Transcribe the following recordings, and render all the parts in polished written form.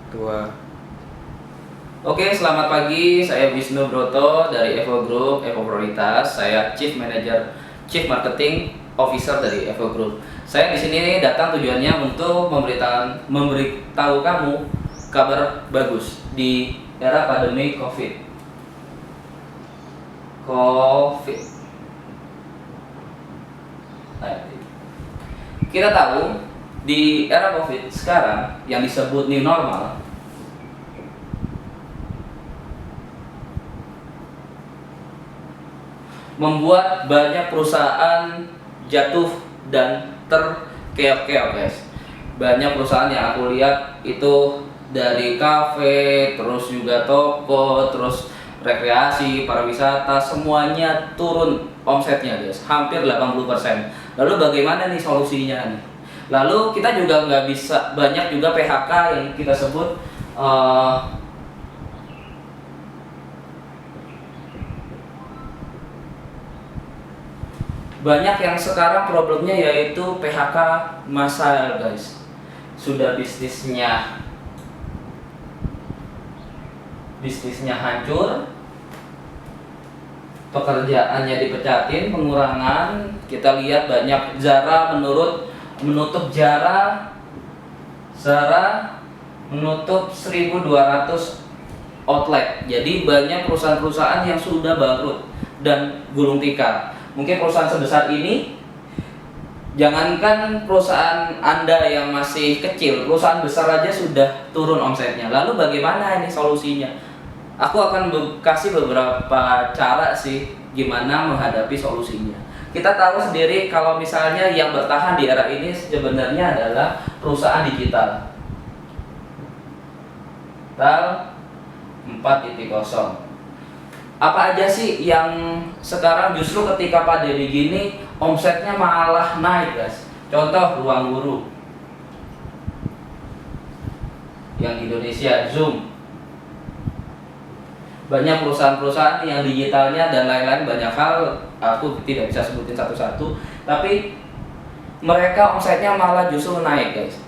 Tua. Oke, selamat pagi. Saya Wisnu Broto dari Evo Group, Evo Prioritas. Saya Chief Manager, Chief Marketing Officer dari Evo Group. Saya di sini datang tujuannya untuk memberitahu kamu kabar bagus di era pandemi COVID. Nah, kita tahu di era COVID sekarang yang disebut new normal, membuat banyak perusahaan jatuh dan terkeok-keok, guys. Banyak perusahaan yang aku lihat itu dari kafe, terus juga toko, terus rekreasi, pariwisata, semuanya turun omsetnya, guys, hampir 80%. Lalu bagaimana nih solusinya nih? Lalu kita juga nggak bisa, banyak juga PHK yang kita sebut banyak yang sekarang problemnya yaitu PHK massal, guys. Sudah bisnisnya hancur, pekerjaannya dipecatin, pengurangan. Kita lihat banyak Zara menutup menutup 1.200 outlet. Jadi banyak perusahaan-perusahaan yang sudah bangkrut dan gulung tikar. Mungkin perusahaan sebesar ini, jangankan perusahaan Anda yang masih kecil, perusahaan besar aja sudah turun omsetnya. Lalu bagaimana ini solusinya? Aku akan kasih beberapa cara sih gimana menghadapi solusinya. Kita tahu sendiri kalau misalnya yang bertahan di era ini sebenarnya adalah perusahaan digital. Digital 4.0. Apa aja sih yang sekarang justru ketika pandemi gini omsetnya malah naik, guys? Contoh Ruang Guru yang di Indonesia, Zoom. Banyak perusahaan-perusahaan yang digitalnya dan lain-lain, banyak hal aku tidak bisa sebutin satu-satu, tapi mereka omsetnya malah justru naik, guys.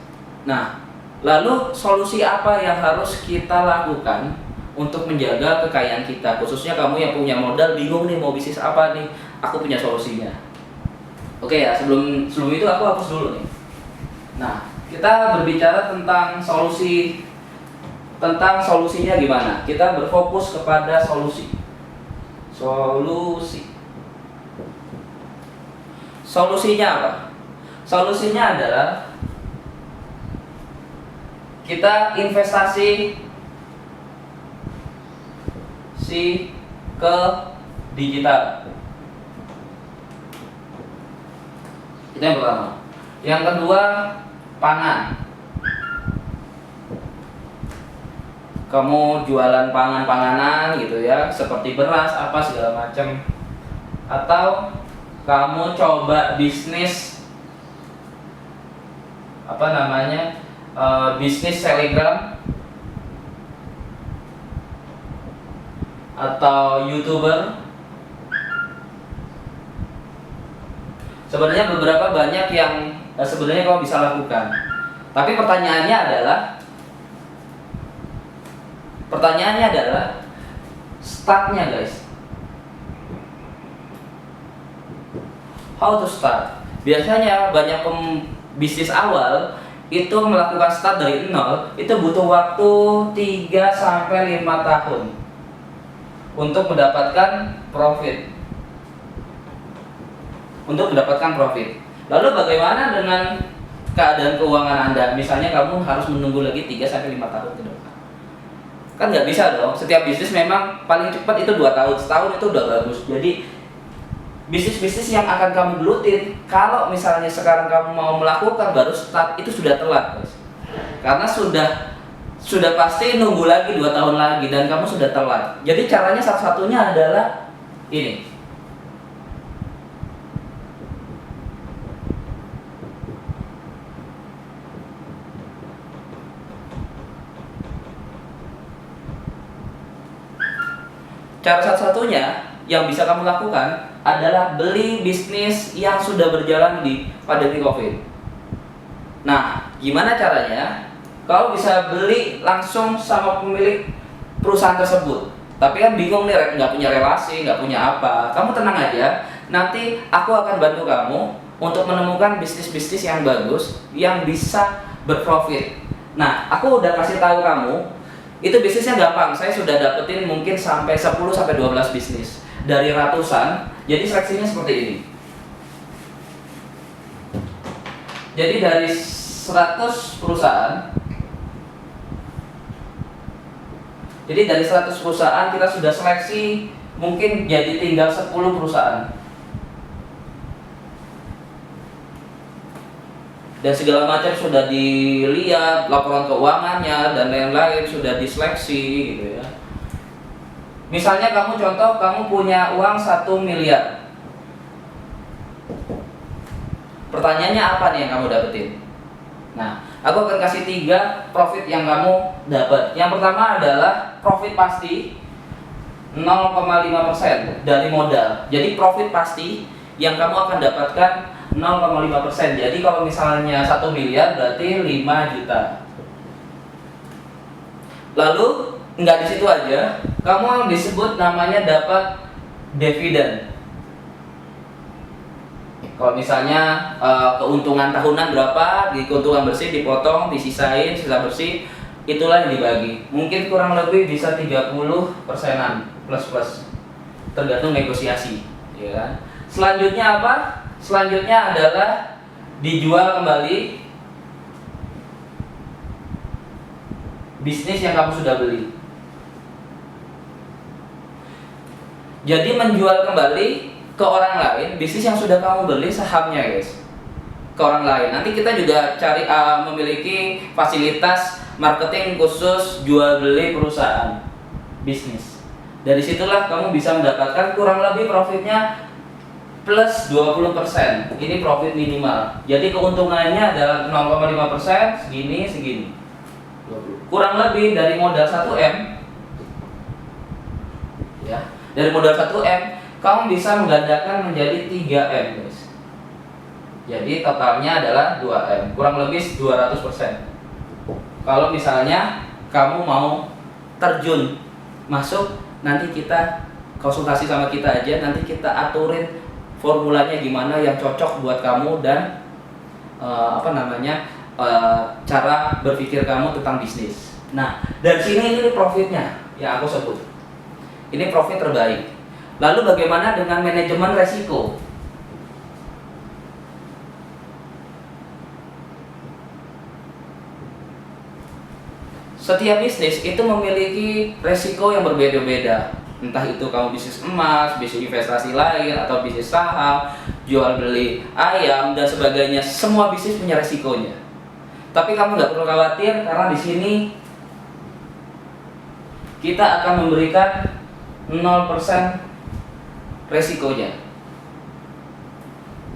Nah, lalu solusi apa yang harus kita lakukan untuk menjaga kekayaan kita? Khususnya kamu yang punya modal, bingung nih mau bisnis apa nih, aku punya solusinya. Oke ya, sebelum itu aku hapus dulu nih. Nah, kita berbicara tentang solusinya gimana. Kita berfokus kepada solusi. Solusinya apa? Solusinya adalah kita investasi ke digital. Itu yang pertama. Yang kedua, pangan. Kamu jualan panganan gitu ya, seperti beras apa segala macam, atau kamu coba bisnis bisnis selebgram atau YouTuber. Sebenarnya beberapa banyak yang sebenarnya kamu bisa lakukan. Tapi pertanyaannya adalah startnya, guys. How to start? Biasanya banyak bisnis awal itu melakukan start dari nol, itu butuh waktu 3-5 tahun untuk mendapatkan profit. Lalu bagaimana dengan keadaan keuangan Anda? Misalnya kamu harus menunggu lagi 3-5 tahun ke depan. Kan nggak bisa dong. Setiap bisnis memang paling cepat itu 2 tahun, setahun itu udah bagus. Jadi bisnis-bisnis yang akan kamu gelutin, kalau misalnya sekarang kamu mau melakukan baru start, itu sudah telat, guys. Karena sudah pasti nunggu lagi 2 tahun lagi dan kamu sudah telat. Jadi caranya salah satunya adalah ini. Cara satu-satunya yang bisa kamu lakukan adalah beli bisnis yang sudah berjalan di pandemi COVID. Nah, gimana caranya? kau bisa beli langsung sama pemilik perusahaan tersebut. Tapi kan bingung nih, nggak punya relasi, nggak punya apa. Kamu tenang aja, nanti aku akan bantu kamu untuk menemukan bisnis-bisnis yang bagus, yang bisa berprofit. Nah, aku udah kasih tahu kamu, itu bisnisnya gampang. Saya sudah dapetin mungkin sampai 10-12 bisnis dari ratusan. Jadi seleksinya seperti ini. Jadi dari 100 perusahaan, jadi dari 100 perusahaan kita sudah seleksi, mungkin jadi tinggal 10 perusahaan. Dan segala macam sudah dilihat, laporan keuangannya dan lain-lain sudah diseleksi gitu ya. Misalnya kamu contoh, kamu punya uang 1 miliar. Pertanyaannya apa nih yang kamu dapetin? Nah, aku akan kasih 3 profit yang kamu dapat. Yang pertama adalah profit pasti 0,5% dari modal. Jadi profit pasti yang kamu akan dapatkan 0,5%. Jadi kalau misalnya 1 miliar berarti 5 juta. Lalu nggak di situ aja, kamu disebut namanya dapat dividen. Kalau misalnya keuntungan tahunan berapa, di keuntungan bersih dipotong, disisain, sisa bersih, itulah yang dibagi. Mungkin kurang lebih bisa 30%-an plus-plus, tergantung negosiasi, ya kan? Selanjutnya apa? Selanjutnya adalah dijual kembali bisnis yang kamu sudah beli. Jadi menjual kembali ke orang lain bisnis yang sudah kamu beli sahamnya, guys, ke orang lain. Nanti kita juga cari memiliki fasilitas marketing khusus jual beli perusahaan bisnis. Dari situlah kamu bisa mendapatkan kurang lebih profitnya plus 20%. Ini profit minimal. Jadi keuntungannya adalah 0,5%, segini. Kurang lebih dari modal 1M. Ya, dari modal 1M kamu bisa menggandakan menjadi 3M, guys. Jadi totalnya adalah 2M, kurang lebih 200%. Kalau misalnya kamu mau terjun masuk, nanti kita konsultasi sama kita aja, nanti kita aturin formulanya gimana yang cocok buat kamu dan cara berpikir kamu tentang bisnis. Nah, dari sini ini profitnya yang aku sebut. Ini profit terbaik. Lalu bagaimana dengan manajemen resiko? Setiap bisnis itu memiliki resiko yang berbeda-beda. Entah itu kamu bisnis emas, bisnis investasi lain, atau bisnis saham, jual beli ayam dan sebagainya. Semua bisnis punya resikonya. Tapi kamu nggak perlu khawatir karena di sini kita akan memberikan 0% resikonya.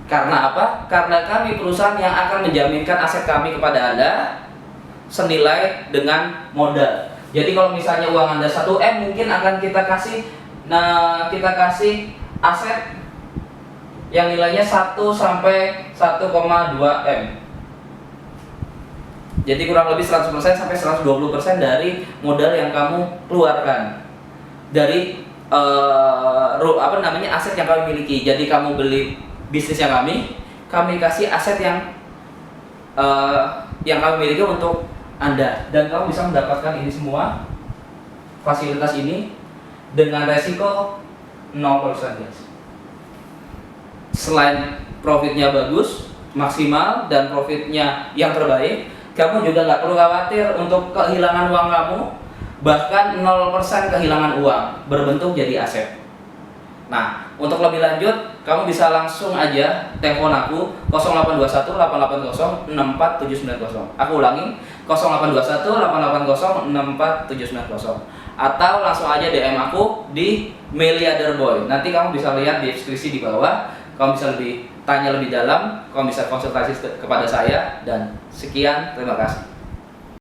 Karena apa? Karena kami perusahaan yang akan menjaminkan aset kami kepada Anda senilai dengan modal. Jadi kalau misalnya uang Anda 1M, mungkin akan kita kasih aset yang nilainya 1 sampai 1,2M. Jadi kurang lebih 100% sampai 120% dari modal yang kamu keluarkan dari aset yang kami miliki. Jadi kamu beli bisnis yang kami kasih aset yang kami miliki untuk Anda, dan kamu bisa mendapatkan ini semua fasilitas ini dengan resiko 0%, guys. Selain profitnya bagus, maksimal, dan profitnya yang terbaik, kamu juga nggak perlu khawatir untuk kehilangan uang kamu. Bahkan 0% kehilangan uang berbentuk jadi aset. Nah, untuk lebih lanjut, kamu bisa langsung aja telepon aku 0821 880 64790. Aku ulangi 0821 880 64790. Atau langsung aja DM aku di Miliarderboy. Nanti kamu bisa lihat di deskripsi di bawah. Kamu bisa tanya lebih dalam, kamu bisa konsultasi kepada saya, dan sekian, terima kasih.